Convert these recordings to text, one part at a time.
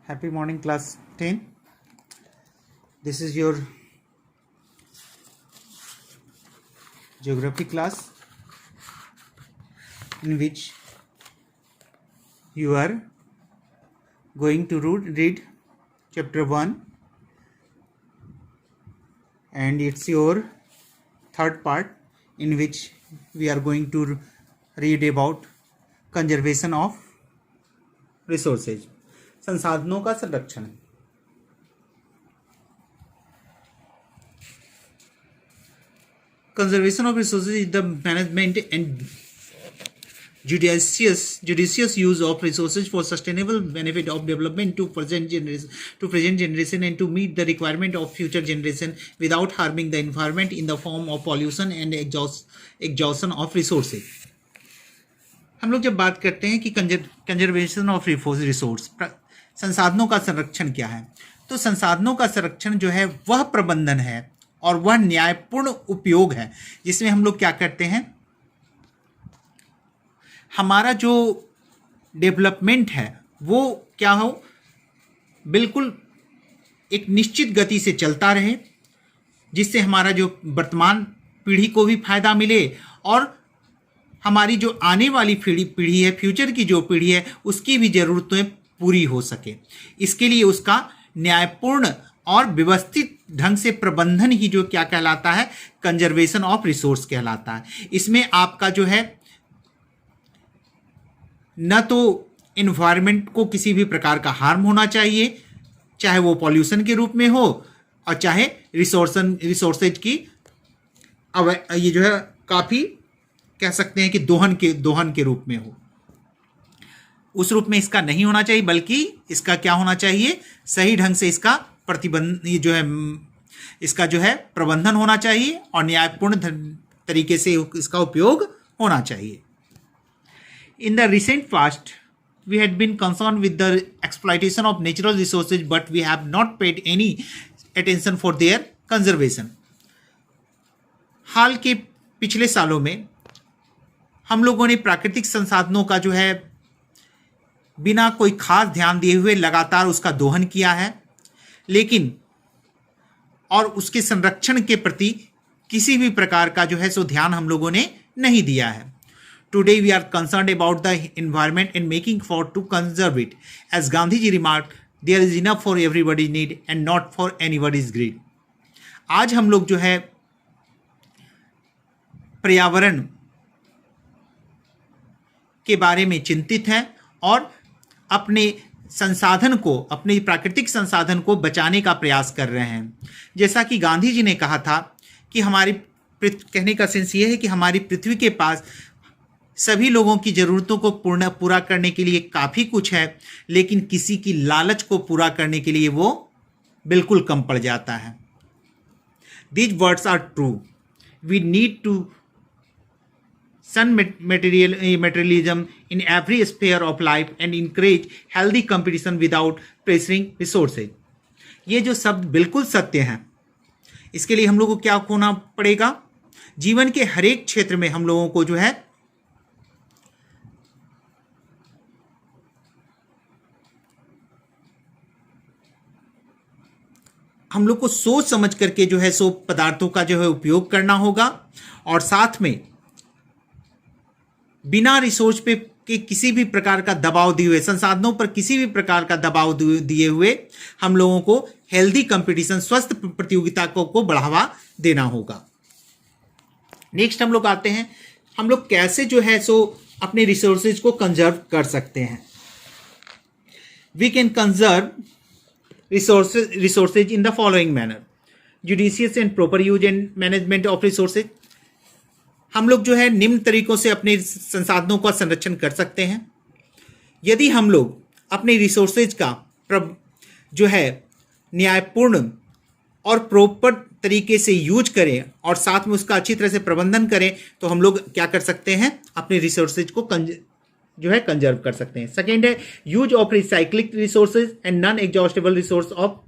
Happy morning, class 10. This is your geography class in which you are going to read chapter 1, and it's your third part in which we are going to read about conservation of resources. संसाधनों का संरक्षण. Conservation of resources is the management and judicious use of resources for sustainable benefit of development to present generation and to meet the requirement of future generation without harming the environment in the form of pollution and exhaustion of resources. हम लोग जब बात करते हैं कि conservation of resource, संसाधनों का संरक्षण क्या है, तो संसाधनों का संरक्षण जो है वह प्रबंधन है और वह न्यायपूर्ण उपयोग है जिसमें हम लोग क्या करते हैं, हमारा जो डेवलपमेंट है वो क्या हो, बिल्कुल एक निश्चित गति से चलता रहे जिससे हमारा जो वर्तमान पीढ़ी को भी फायदा मिले और हमारी जो आने वाली पीढ़ी है, फ्यूचर की जो पीढ़ी है, उसकी भी ज़रूरतें पूरी हो सके. इसके लिए उसका न्यायपूर्ण और व्यवस्थित ढंग से प्रबंधन ही जो क्या कहलाता है, कंजर्वेशन ऑफ रिसोर्स कहलाता है. इसमें आपका जो है न तो इन्वायरमेंट को किसी भी प्रकार का हार्म होना चाहिए, चाहे वो पॉल्यूशन के रूप में हो और चाहे रिसोर्सेज की ये जो है काफ़ी कह सकते हैं कि दोहन के रूप में हो. उस रूप में इसका नहीं होना चाहिए, बल्कि इसका क्या होना चाहिए, सही ढंग से इसका इसका जो है प्रबंधन होना चाहिए और न्यायपूर्ण तरीके से इसका उपयोग होना चाहिए. In the recent past, we had been concerned with the exploitation of natural resources, but we have not paid any attention for their conservation. हाल के पिछले सालों में हम लोगों ने प्राकृतिक संसाधनों का जो है बिना कोई खास ध्यान दिए हुए लगातार उसका दोहन किया है, लेकिन और उसके संरक्षण के प्रति किसी भी प्रकार का जो है सो ध्यान हम लोगों ने नहीं दिया है. Today we are concerned about the environment and making effort to conserve it. As Gandhi ji remarked, there is enough for everybody's need and not for anybody's greed. आज हम लोग जो है पर्यावरण के बारे में चिंतित हैं और अपने संसाधन को, अपने प्राकृतिक संसाधन को बचाने का प्रयास कर रहे हैं. जैसा कि गांधी जी ने कहा था कि कहने का सेंस ये है कि हमारी पृथ्वी के पास सभी लोगों की ज़रूरतों को पूरा करने के लिए काफ़ी कुछ है, लेकिन किसी की लालच को पूरा करने के लिए वो बिल्कुल कम पड़ जाता है. These words are true. We need to shun materialism in every sphere of life and encourage healthy competition without pressuring resources. ये जो शब्द बिल्कुल सत्य हैं. इसके लिए हम लोगों को क्या होना पड़ेगा, जीवन के हर एक क्षेत्र में हम लोगों को जो है हम लोग को सोच समझ करके जो है सो पदार्थों का जो है उपयोग करना होगा और साथ में बिना रिसोर्स पे के किसी भी प्रकार का दबाव दिए हुए, संसाधनों पर किसी भी प्रकार का दबाव दिए हुए हम लोगों को हेल्दी कंपटीशन, स्वस्थ प्रतियोगिता को बढ़ावा देना होगा. नेक्स्ट हम लोग आते हैं, हम लोग कैसे जो है सो अपने रिसोर्सेज को कंजर्व कर सकते हैं. We can conserve resources in the following manner: judicious and proper use and management of resources. हम लोग जो है निम्न तरीकों से अपने संसाधनों का संरक्षण कर सकते हैं. यदि हम लोग अपने रिसोर्सेज का जो है न्यायपूर्ण और प्रॉपर तरीके से यूज करें और साथ में उसका अच्छी तरह से प्रबंधन करें, तो हम लोग क्या कर सकते हैं, अपने रिसोर्सेज को जो है कंजर्व कर सकते हैं. सेकेंड है use of recycling resources and non exhaustible resource of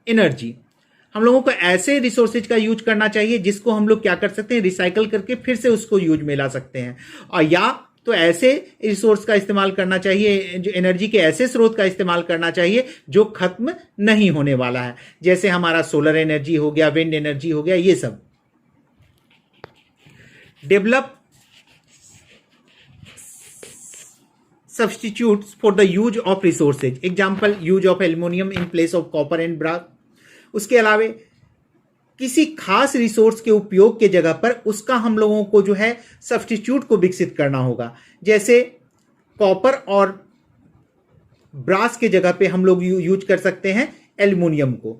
energy. हम लोगों को ऐसे रिसोर्सेज का यूज करना चाहिए जिसको हम लोग क्या कर सकते हैं, रिसाइकल करके फिर से उसको यूज में ला सकते हैं, और या तो ऐसे रिसोर्स का इस्तेमाल करना चाहिए, जो एनर्जी के ऐसे स्रोत का इस्तेमाल करना चाहिए जो खत्म नहीं होने वाला है, जैसे हमारा सोलर एनर्जी हो गया, विंड एनर्जी हो गया, ये सब। Develop substitutes for the use of resources, example use of aluminium in place of copper and brass. उसके अलावा किसी खास रिसोर्स के उपयोग के जगह पर उसका हम लोगों को जो है सब्सटीट्यूट को विकसित करना होगा। जैसे कॉपर और ब्रास के जगह पे हम लोग यूज कर सकते हैं एल्यूमिनियम को,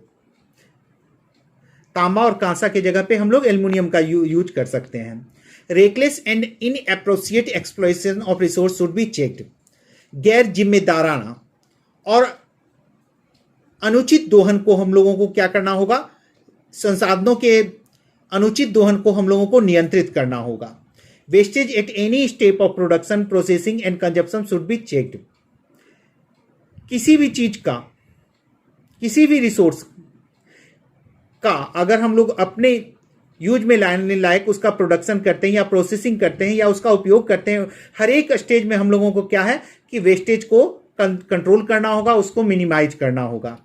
तांबा और कांसा के जगह पे हम लोग एल्यूमिनियम का यूज कर सकते हैं। Reckless and inappropriate exploitation of resource should be checked, गैर जिम्मेदाराना और अनुचित दोहन को हम लोगों को क्या करना होगा, संसाधनों के अनुचित दोहन को हम लोगों को नियंत्रित करना होगा। Wastage at any step of production, processing and consumption should be checked, किसी भी चीज का, किसी भी रिसोर्स का अगर हम लोग अपने यूज में लाने लायक उसका प्रोडक्शन करते हैं या प्रोसेसिंग करते हैं या उसका उपयोग करते हैं, हर एक स्टेज में हम लोगों को क्या है कि वेस्टेज को कंट्रोल करना होगा, उसको मिनिमाइज करना होगा।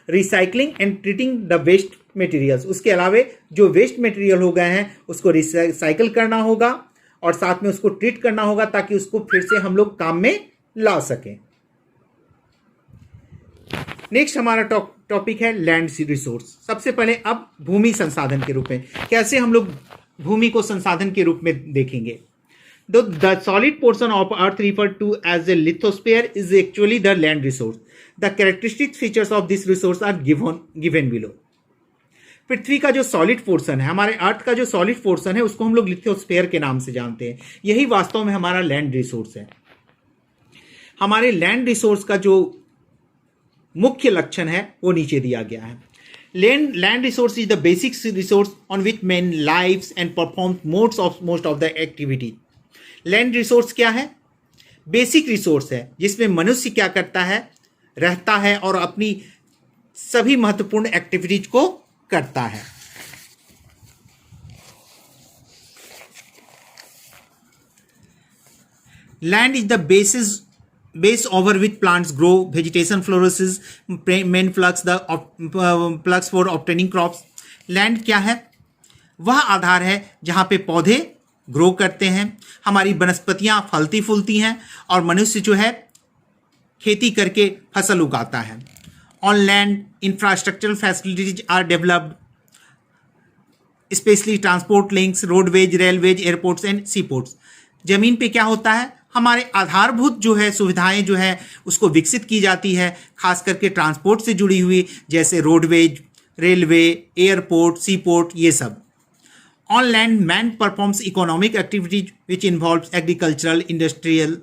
Recycling and treating the waste materials, उसके अलावा जो वेस्ट मटेरियल हो गए हैं उसको रिसाइकल करना होगा और साथ में उसको ट्रीट करना होगा ताकि उसको फिर से हम लोग काम में ला सकें। नेक्स्ट हमारा टॉपिक है लैंड रिसोर्स। सबसे पहले अब भूमि संसाधन के रूप में कैसे हम लोग भूमि को संसाधन के रूप में देखेंगे। The solid portion of earth refer to as a lithosphere is actually the land resource. The characteristic features of this resource are given below. पृथ्वी का जो सॉलिड पोर्शन है, हमारे अर्थ का जो सॉलिड पोर्शन है, उसको हम लोग लिथोस्फीयर के नाम से जानते हैं। यही वास्तव में हमारा लैंड रिसोर्स है। हमारे लैंड रिसोर्स का जो मुख्य लक्षण है वो नीचे दिया गया है। Land resource is the basic resource on which man lives and perform most of the activity. Land resource क्या है? बेसिक रिसोर्स है जिसमें मनुष्य क्या करता है, रहता है और अपनी सभी महत्वपूर्ण एक्टिविटीज को करता है। Land is the base over which plants grow, vegetation flourishes, main flux for obtaining crops. Land क्या है? वह आधार है जहां पे पौधे ग्रो करते हैं, हमारी वनस्पतियां फलती फूलती हैं और मनुष्य जो है खेती करके फसल उगाता है। On land infrastructural facilities are developed, specially transport links, roadways, railways, airports and seaports. जमीन पे क्या होता है, हमारे आधारभूत जो है सुविधाएं जो है उसको विकसित की जाती है, खास करके ट्रांसपोर्ट से जुड़ी हुई, जैसे रोडवेज, रेलवे, एयरपोर्ट, सीपोर्ट, ये सब। On land man performs economic activities which involves agricultural, industrial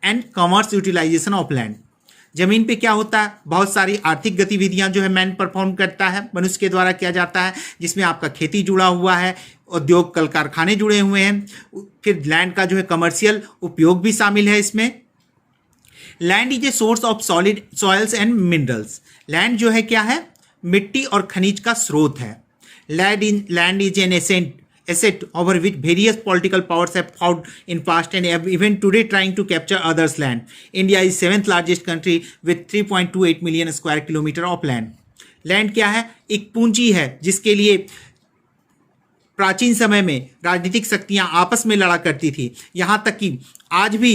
and commerce utilisation of land. जमीन पे क्या होता है, बहुत सारी आर्थिक गतिविधियां जो है मैन परफॉर्म करता है, मनुष्य के द्वारा किया जाता है, जिसमें आपका खेती जुड़ा हुआ है, उद्योग कल कारखाने जुड़े हुए हैं। फिर लैंड का जो है कमर्शियल उपयोग भी शामिल है इसमें। Land is a source of solid soils and minerals. Land जो है क्या है, मिट्टी और खनिज का स्रोत है। Land is an asset over which various political powers have fought in past and have even today trying to capture others' land. India is 7th largest country with 3.28 million square kilometer of land. Land क्या है, एक पूंजी है जिसके लिए प्राचीन समय में राजनीतिक शक्तियां आपस में लड़ा करती थी। यहां तक कि आज भी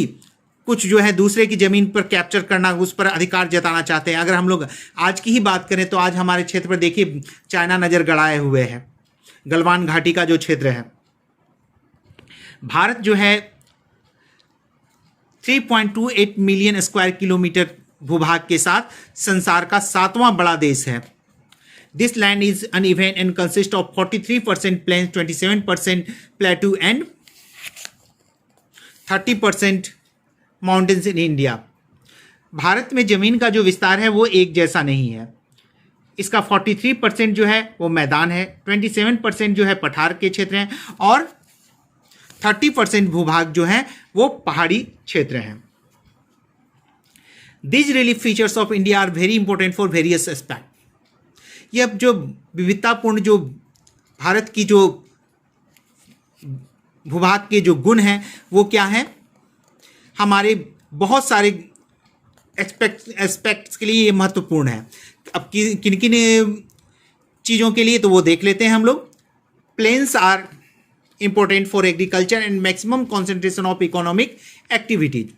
कुछ जो है दूसरे की जमीन पर कैप्चर करना, उस पर अधिकार जताना चाहते हैं। अगर हम लोग आज की ही बात करें तो आज हमारे क्षेत्र पर देखिए चाइना नजर गड़ाए हुए है, गलवान घाटी का जो क्षेत्र है। भारत जो है 3.28 मिलियन स्क्वायर किलोमीटर भूभाग के साथ संसार का 7वां बड़ा देश है। This land is uneven and consist of 43% plains, 27% plateau and 30% mountains in India. Bharat में जमीन का जो विस्तार है वो एक जैसा नहीं है। इसका 43% जो है वो मैदान है, 27% जो है पठार के क्षेत्र हैं और 30% भूभाग जो है वो पहाड़ी क्षेत्र हैं। These relief features of India are very important for various aspects. ये अब जो विविधतापूर्ण जो भारत की जो भूभाग के जो गुण हैं वो क्या हैं, हमारे बहुत सारे एस्पेक्ट्स के लिए ये महत्वपूर्ण है। अब किन किन चीज़ों के लिए तो वो देख लेते हैं हम लोग। Plains are important for agriculture and maximum concentration of economic activities.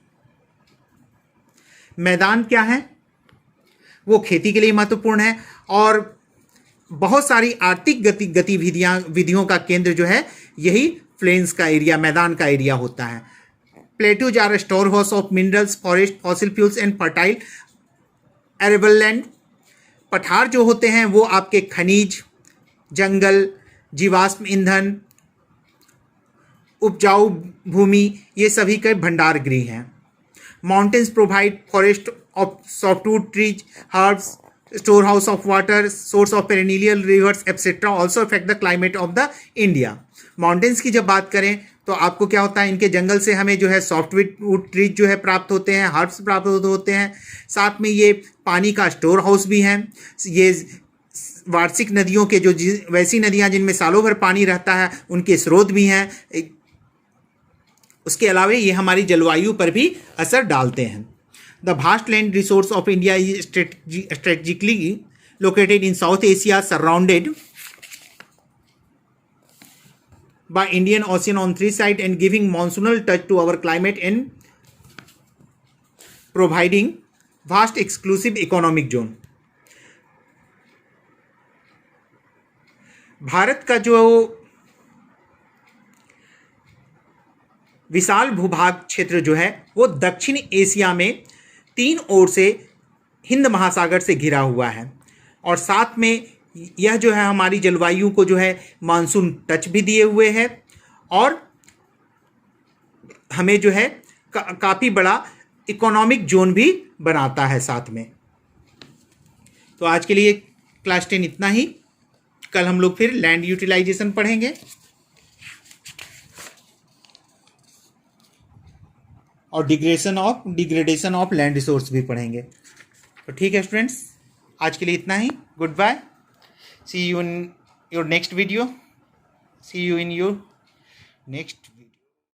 मैदान क्या है, वो खेती के लिए महत्वपूर्ण है और बहुत सारी आर्थिक विधियों का केंद्र जो है यही प्लेन्स का एरिया, मैदान का एरिया होता है। Plateaus are store house of minerals, forest, fossil fuels and fertile arable land. पठार जो होते हैं वो आपके खनिज, जंगल, जीवाश्म ईंधन, उपजाऊ भूमि, ये सभी के भंडार गृह हैं। Mountains provide forest of softwood trees, herbs, storehouse of water, source of perennial rivers etc. also affect the climate of the India. Mountains की जब बात करें तो आपको क्या होता है, इनके जंगल से हमें जो है सॉफ्टवुड ट्रीज जो है प्राप्त होते हैं, हर्ब्स प्राप्त होते हैं, साथ में ये पानी का स्टोर हाउस भी हैं। ये वार्षिक नदियों के जो वैसी नदियाँ जिनमें सालों भर पानी रहता है उनके स्रोत भी हैं। उसके अलावा ये हमारी जलवायु पर भी असर डालते हैं। The vast land resource of India is strategically located in South Asia, surrounded by Indian Ocean on three sides and giving monsoonal touch to our climate and providing vast exclusive economic zone. Bharat का जो विशाल भूभाग क्षेत्र जो है वो दक्षिण Asia में 3 ओर से हिंद महासागर से घिरा हुआ है और साथ में यह जो है हमारी जलवायु को जो है मानसून टच भी दिए हुए है और हमें जो है काफ़ी बड़ा इकोनॉमिक जोन भी बनाता है साथ में। तो आज के लिए क्लास 10 इतना ही। कल हम लोग फिर लैंड यूटिलाइजेशन पढ़ेंगे और डिग्रेडेशन ऑफ लैंड रिसोर्स भी पढ़ेंगे। तो ठीक है स्टूडेंट्स, आज के लिए इतना ही। Good bye, see you in your next video, see you in your next